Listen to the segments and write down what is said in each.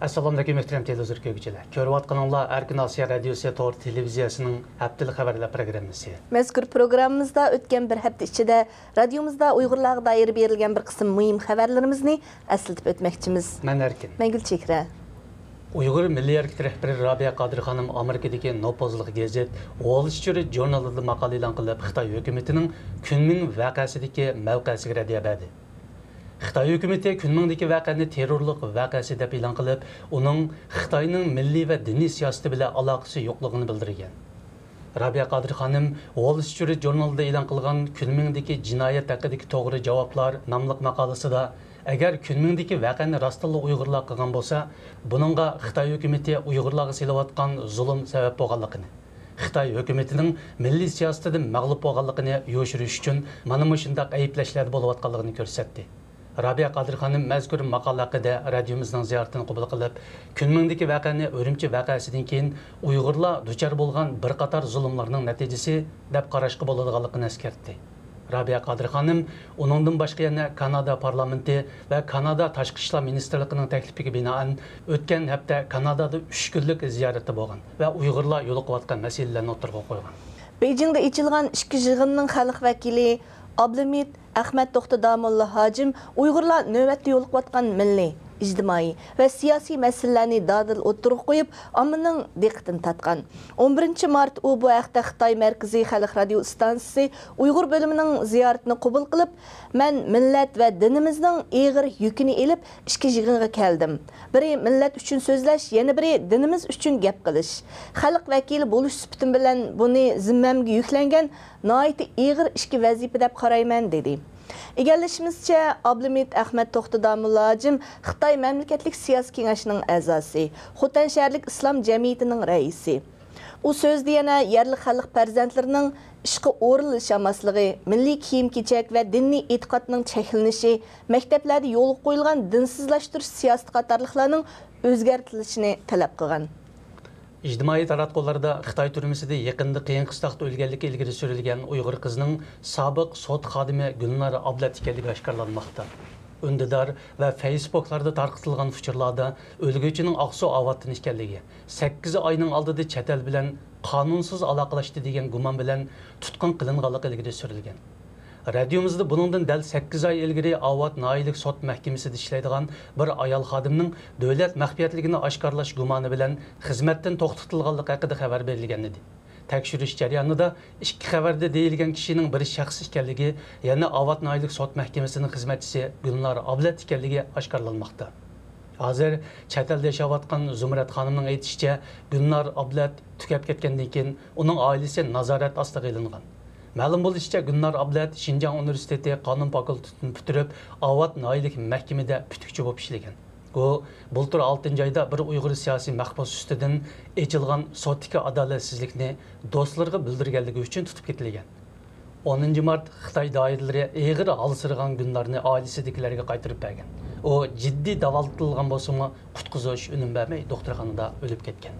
Assalamu alaikum muhtaram televizor ko'ruvchilar. Ko'rayotganinglar Erkin Osiyo radiosi to'r televiziyasining haftalık xabarlar programmasi. Mazkur programmamizda o'tgan bir hafta ichida radiomizda Uyg'urlarga doir berilgan bir qism muhim xabarlarimizni eslatib o'tmoqchimiz. Men Erkin. Men Gulchehra. Uyg'ur milliy hareket rahbari Rabia Qadir xonim Amerikadagi Nopozliq gazet Wall Street jurnalida maqola e'lon qilib, Xitoy hukumatining Kunming voqeasidagi mavqesiga raddiya berdi. Xitoy hukumati Kunmingdagi voqeani terrorlik voqeasi deb e'lon qilib, uning Xitoyning milliy va diniy siyosati bilan aloqasi yo'qligini bildirgan. Rabia Qadir xonim Wall Street jurnalida e'lon qilgan Kunmingdagi jinoyat haqidagi to'g'ri javoblar nomli maqolasida agar Kunmingdagi voqeani rostla Uyg'urlar qilgan bo'lsa, buningga Xitoy hukumati Uyg'urlarga silayotgan zulm sabab bo'lganligini, Xitoy hukumatining milliy siyosatidan mag'lub bo'lganligini yo'shirish uchun mana shunday ayblashlar bo'layotganligini ko'rsatdi. Rabia Qadir xonim mazkur maqola haqida radiomizning ziyoratini qabul qilib, Kunmingdagi voqeani Urumchi voqeasidan keyin Uyg'urlar duchor bo'lgan bir qator zulmlarning natijasi deb qarashga bo'ladiganligini eskartdi. Rabia Qadir xonim uningdan boshqa yana Kanada parlamenti va Kanada tashqi ishlar ministrligining taklifiga binoan o'tgan hafta Kanadada 3 kunlik ziyorati bo'lgan va Uyg'urlar yo'liqayotgan masalalarni o'tirg'a qo'ygan. Beijingda ochilgan ikki yig'inning xalq vakili Abdulhamid Ahmad To'xtadamulla Hojim Uyg'urlar navbatda yo'liqayotgan milliy, ijtimoiy va siyosiy masalalarni dadil o'tirib qo'yib, ommaning diqqatini tortgan. 11 mart u bu haqda Xitoy Markaziy xalq radio stansiyasi Uyg'ur bo'limining ziyoratini qabul qilib, "Men millat va dinimizning og'ir yukini elib ikki yig'inga keldim. Biri millat uchun so'zlash, yana biri dinimiz uchun gap qilish. Xalq vakili bo'lish sifatim bilan buni zimmamga yuklangan nihoyat og'ir ishki vazifa deb qarayman" dedi. Egallashimizcha, Abdulhamid Ahmad To'xtadamulla Hojim Xitoy mamlakatlik siyosiy kengashining a'zosi, Xotan shaharlik islom jamiyatining raisi. U so'zda yana yerli xalq farzandlarining ishqa o'rinlash amasligi, milliy kiyim-kechak va diniy e'tiqodning cheklanishi, maktablarda yo'l qo'yilgan dinsizlashtirish siyosati qatorliqlarning o'zgartirilishini talab qilgan. İctimai taratqularda Xitoy turmusida yaqinda qiyin qistoqda o'lganligi ilgari surilgan Uyg'ur qizining sobiq sud xodimi Gulnar Ablat ekanligi oshkorlanmoqda. Undidar va Facebooklarda tarqatilgan fikrlarda o'lguvchining Aqsu Avatdan ekanligi, 8 oyning oldida chet el bilan qonunsiz aloqalashdi degan gumon bilan tutqun qilinganligi ilgari surilgan. Radiomizda buningdan dal 8 oy ilgari Avat noyilik sud mahkamasida ishlaydigan bir ayol xodimning davlat maxfiyatligini oshkorlash gumoni bilan xizmatdan to'xtatilganligi haqida xabar berilgan edi. Tekshirish jarayonida ikki xabarda deyilgan kishining biri shaxs ekanligi, yana Avat noyilik sud mahkamasining xizmatchisi Gulnar Ablat ekanligi oshkorlanmoqda. Hozir chet elda yashayotgan Zumrat xonimning aytishicha, Gulnar Ablat tugab ketgandan keyin uning oilasi nazorat ostiga ilingan. Ma'lum bo'lishicha, Gulnar Ablat Xinjiang universiteti qonun fakultetini bitirib, Avat noyilik mahkamada putukchi bo'lib ishlagan. U bultur 6 oyda bir Uyg'ur siyosiy mahbus ustidan echilgan sotdagi adolatsizlikni do'stlarga bildirganligi uchun tutib ketilgan. 10 mart Xitoy doiralari eg'ir alsirgan Gulnarni oilasidagilarga qaytarib bergan. U jiddiy davolantirilgan bo'lsa-mu, qutqizish unum bermay doktorxonada o'lib ketgan.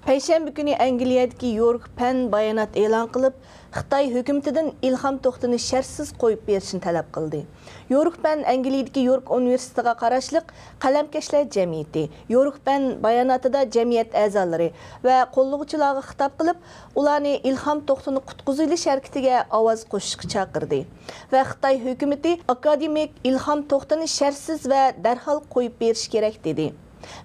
Payshanba kuni Angliyadagi York Penn bayonot e'lon qilib, Xitoy hukumatidan Ilhom To'xtini shartsiz qo'yib berishni talab qildi. York Penn Angliyadagi York universitetiga qarashliq qalamkashlar jamiyati. York Penn bayonotida jamiyat a'zolari va qo'llovchilarga xitob qilib, ularni Ilhom To'xtini qutqizilish harakatiga ovoz qo'shishga chaqirdi va Xitoy hukumati akademik Ilhom To'xtini shartsiz va darhol qo'yib berish kerak dedi.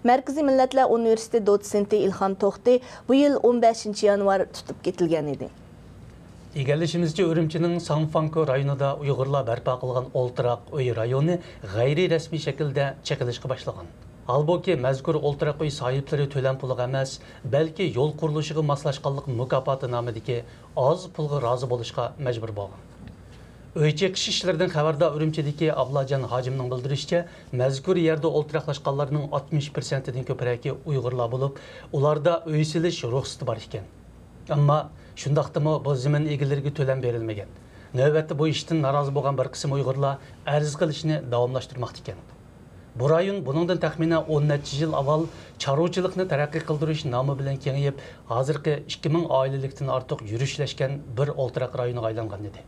Markaziy Millatlar Universiteti dotsenti Ilhom To'xti bu yil 15 yanvar tutib ketilgan edi. Egallashimizcha, Urumchining Sanfanko rayonida Uyg'urlar barpo qilgan o'ltiraq uy rayoni g'ayriy rasmiy shaklda chaqilishga boshlagan. Halbuki mazkur o'ltiraq uy sohiblari to'lam puliga emas, balki yo'l qurilishiga moslashganlik mukofoti nomidagi oz pulga rozi bo'lishga majbur bo'lgan. Uy cheqish ishlaridan xabardor Urumchidagi Ablajon Hojimning bildirishicha, mazkur yerda o'ltiraqlashganlarning 60%dan ko'proqi Uyg'urlar bo'lib, ularda uy silish ruxsati bor ekan. Ammo shundaqdimi bu zamin egalariga to'lam berilmagan. Navbatda bu ishdan norozi bo'lgan bir qism Uyg'urlar arz qilishni davomlashtirmoqda ekan. Bu rayon buningdan taxminan 10 necha yil avval chorvachilikni taraqqiy qildirish nomi bilan kengayib, hozirgi 2000 oilalikdan ortiq yurishlashgan bir o'ltiraq rayoniga aylangan edi.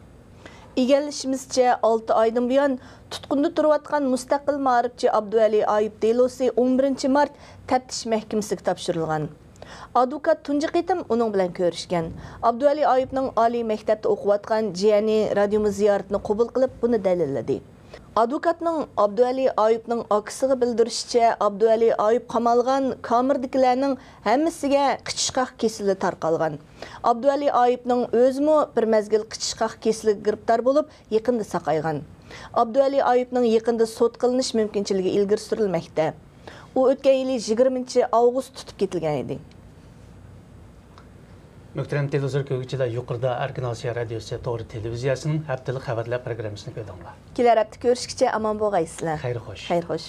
Egallishimizcha 6 oydan buyon tutqunda turayotgan mustaqil ma'rifchi Abduvali Ayub delosi 11 mart taftish mahkamasiga topshirilgan. Advokat tunji qitim uning bilan ko'rishgan. Abduvali Ayubning oliy maktabda o'qiyotgan jiyani radiomiz ziyoratini qabul qilib, buni dalilladi. Advokatning Abduvali Ayubning akisiga bildirishicha, Abduvali Ayub qamalgan kamerdagilarning hammasiga qichishqaq kesili tarqalgan. Abduvali Ayubning o'zimi bir mezgil qichishqaq kesiliga giribdor bo'lib, yaqinda saqaygan. Abduvali Ayubning yaqinda sud qilinish mumkinchiligi ilgari surilmoqda. U o'tgan yili 20-avgust tutib ketilgan edi. Muhtaram televizor ko'ruvchilar, yuqorida Erkin Osiyo radiosi to'g'ri televiziyasining haftalik xabarlar programmasini ko'rdinglar. Kelar hafta ko'rishguncha omon bo'lgaysizlar. Xayr xo'sh. Xayr xo'sh.